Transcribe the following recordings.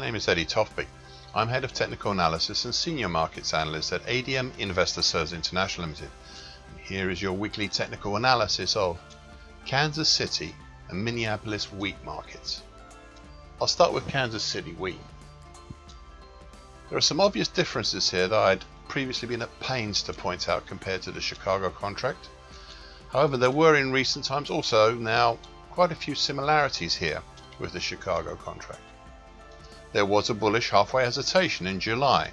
name is Eddie Tofpik. I'm Head of Technical Analysis and Senior Markets Analyst at ADM Investor Services International Limited. And here is your weekly technical analysis of Kansas City and Minneapolis wheat markets. I'll start with Kansas City wheat. There are some obvious differences here that I'd previously been at pains to point out compared to the Chicago contract. However, there were in recent times also now quite a few similarities here with the Chicago contract. There was a bullish halfway hesitation in July,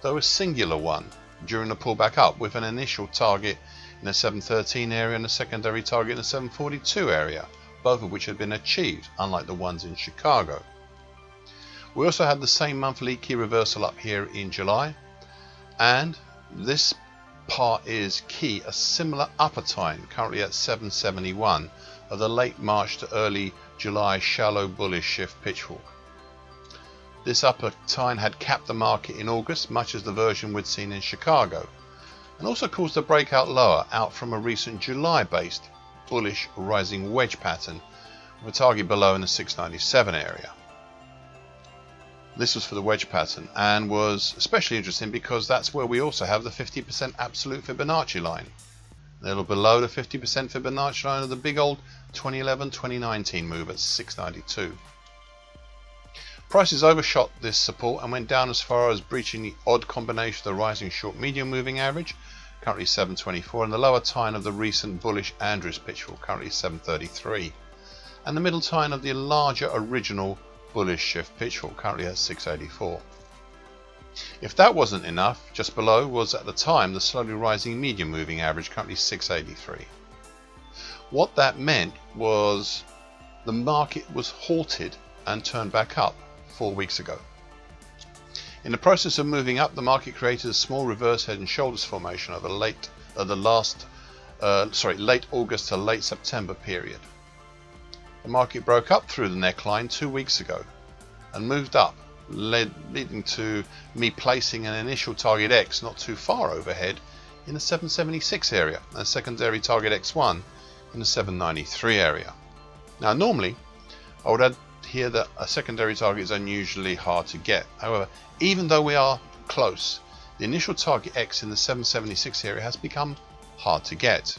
though a singular one during the pullback up, with an initial target in the 713 area and a secondary target in the 742 area, both of which had been achieved, unlike the ones in Chicago. We also had the same monthly key reversal up here in July, and this part is key, a similar upper tine currently at 771 of the late March to early July shallow bullish shift pitchfork. This upper tine had capped the market in August, much as the version we'd seen in Chicago, and also caused a breakout lower out from a recent July based bullish rising wedge pattern with a target below in the 697 area. This was for the wedge pattern and was especially interesting because that's where we also have the 50% absolute Fibonacci line, a little below the 50% Fibonacci line of the big old 2011-2019 move at 692. Prices overshot this support and went down as far as breaching the odd combination of the rising short medium moving average, currently 724, and the lower tine of the recent bullish Andrews pitchfork, currently 733, and the middle tine of the larger original bullish shift pitchfork, currently at 684. If that wasn't enough, just below was at the time the slowly rising medium moving average, currently 683. What that meant was the market was halted and turned back up 4 weeks ago. In the process of moving up, the market created a small reverse head and shoulders formation over late August to late September period. The market broke up through the neckline 2 weeks ago and moved up, leading to me placing an initial target X not too far overhead in the 776 area and a secondary target X1 in the 793 area. Now normally I would add here that a secondary target is unusually hard to get. However, even though we are close, the initial target X in the 776 area has become hard to get.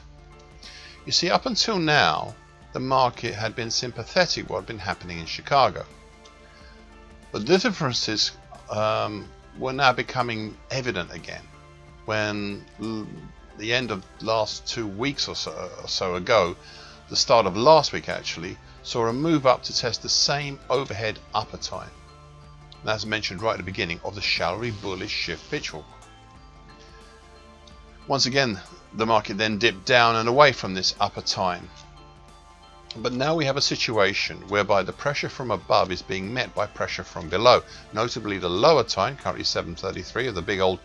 You see, up until now the market had been sympathetic to what had been happening in Chicago, but the differences were now becoming evident again when the end of last 2 weeks or so ago, the start of last week actually, saw a move up to test the same overhead upper tine, and as mentioned right at the beginning, of the shallowy bullish shift pitchfork. Once again the market then dipped down and away from this upper tine, but now we have a situation whereby the pressure from above is being met by pressure from below, notably the lower tine, currently 733, of the big old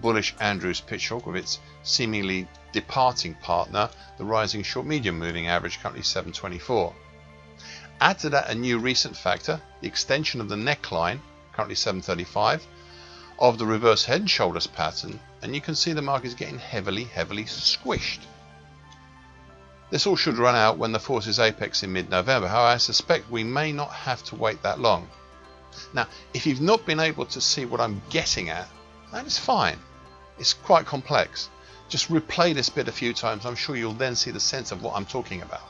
bullish Andrews pitchfork with its seemingly departing partner, the rising short medium moving average, currently 724. Add to that a new recent factor, the extension of the neckline, currently 735, of the reverse head and shoulders pattern, and you can see the market is getting heavily squished. This all should run out when the forces apex in mid-November. However, I suspect we may not have to wait that long. Now, if you've not been able to see what I'm getting at, that is fine. It's quite complex. Just replay this bit a few times. I'm sure you'll then see the sense of what I'm talking about.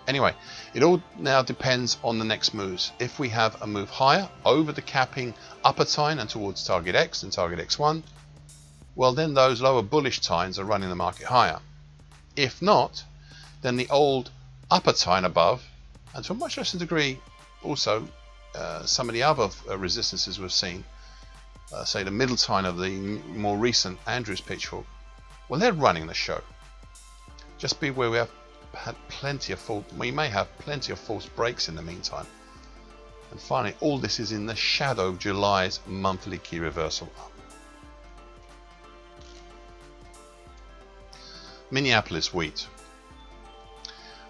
Anyway, it all now depends on the next moves. If we have a move higher over the capping upper tine and towards target X and target X1, well then those lower bullish tines are running the market higher. If not, then the old upper tine above, and to a much lesser degree also some of the other resistances we've seen, say the middle tine of the more recent Andrews pitchfork, well they're running the show. Just beware, we may have plenty of false breaks in the meantime. And finally, all this is in the shadow of July's monthly key reversal up. Minneapolis wheat.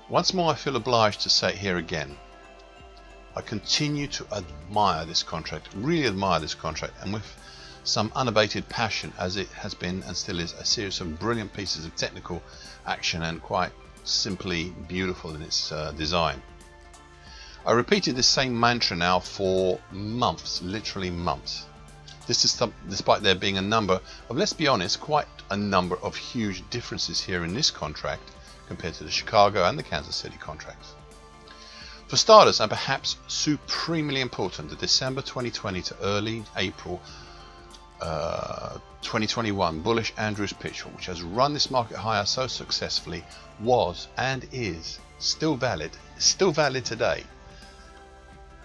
Once more I feel obliged to say it here again. I continue to admire this contract, really admire this contract, and with some unabated passion, as it has been and still is a series of brilliant pieces of technical action and quite simply beautiful in its design. I repeated this same mantra now for months, literally months. This is despite there being a number of, let's be honest, quite a number of huge differences here in this contract compared to the Chicago and the Kansas City contracts. For starters, and perhaps supremely important, the December 2020 to early April 2021 bullish Andrews pitchfork, which has run this market higher so successfully, was and is still valid today,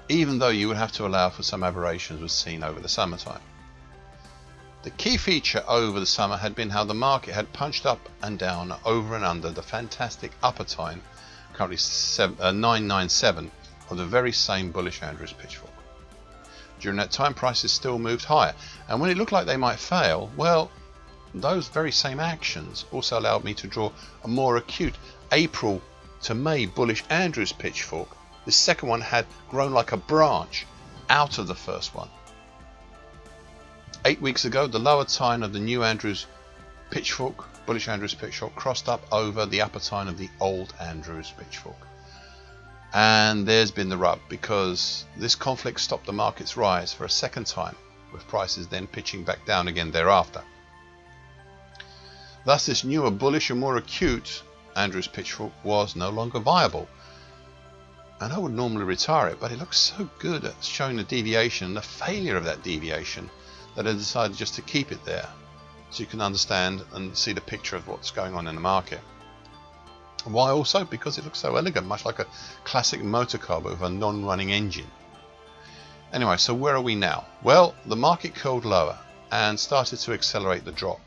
even though you would have to allow for some aberrations was seen over the summertime. The key feature over the summer had been how the market had punched up and down over and under the fantastic upper time, currently 997, of the very same bullish Andrews pitchfork. During that time, prices still moved higher, and when it looked like they might fail, well, those very same actions also allowed me to draw a more acute April to May bullish Andrews pitchfork. This second one had grown like a branch out of the first one. 8 weeks ago, the lower tine of the new Andrews pitchfork, bullish Andrews pitchfork, crossed up over the upper tine of the old Andrews pitchfork. And there's been the rub, because this conflict stopped the market's rise for a second time, with prices then pitching back down again thereafter. Thus, this newer bullish and more acute Andrews pitchfork was no longer viable. And I would normally retire it, but it looks so good at showing the deviation and the failure of that deviation that I decided just to keep it there, so you can understand and see the picture of what's going on in the market. Why also? Because it looks so elegant, much like a classic motor car with a non-running engine. Anyway, so where are we now? Well, the market curled lower and started to accelerate the drop.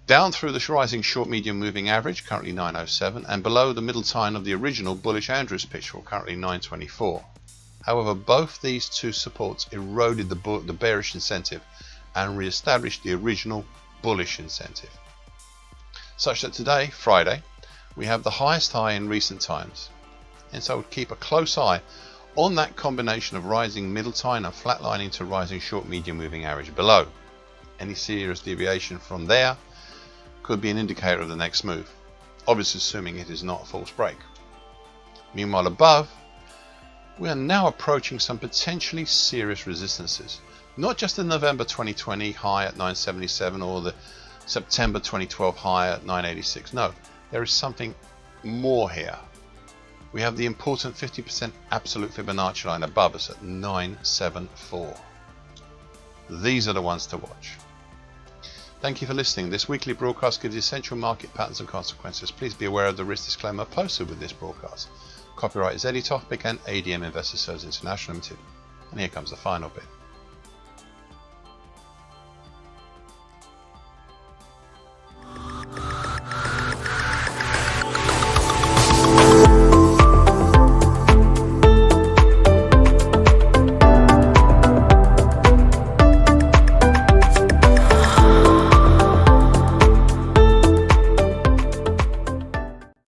Down through the rising short medium moving average, currently 907, and below the middle tine of the original bullish Andrews pitchfork, currently 924. However, both these two supports eroded the bearish incentive and re-established the original bullish incentive, such that today, Friday, we have the highest high in recent times. And so I would keep a close eye on that combination of rising middle tine and flatlining to rising short medium moving average below. Any serious deviation from there could be an indicator of the next move, obviously assuming it is not a false break. Meanwhile, above, we are now approaching some potentially serious resistances, not just the November 2020 high at 977 or the September 2012 high at 986. No, there is something more here. We have the important 50% absolute Fibonacci line above us at 974. These are the ones to watch. Thank you for listening. This weekly broadcast gives essential market patterns and consequences. Please be aware of the risk disclaimer posted with this broadcast. Copyright is Tofpik and ADM Investor Services International Limited. And here comes the final bit.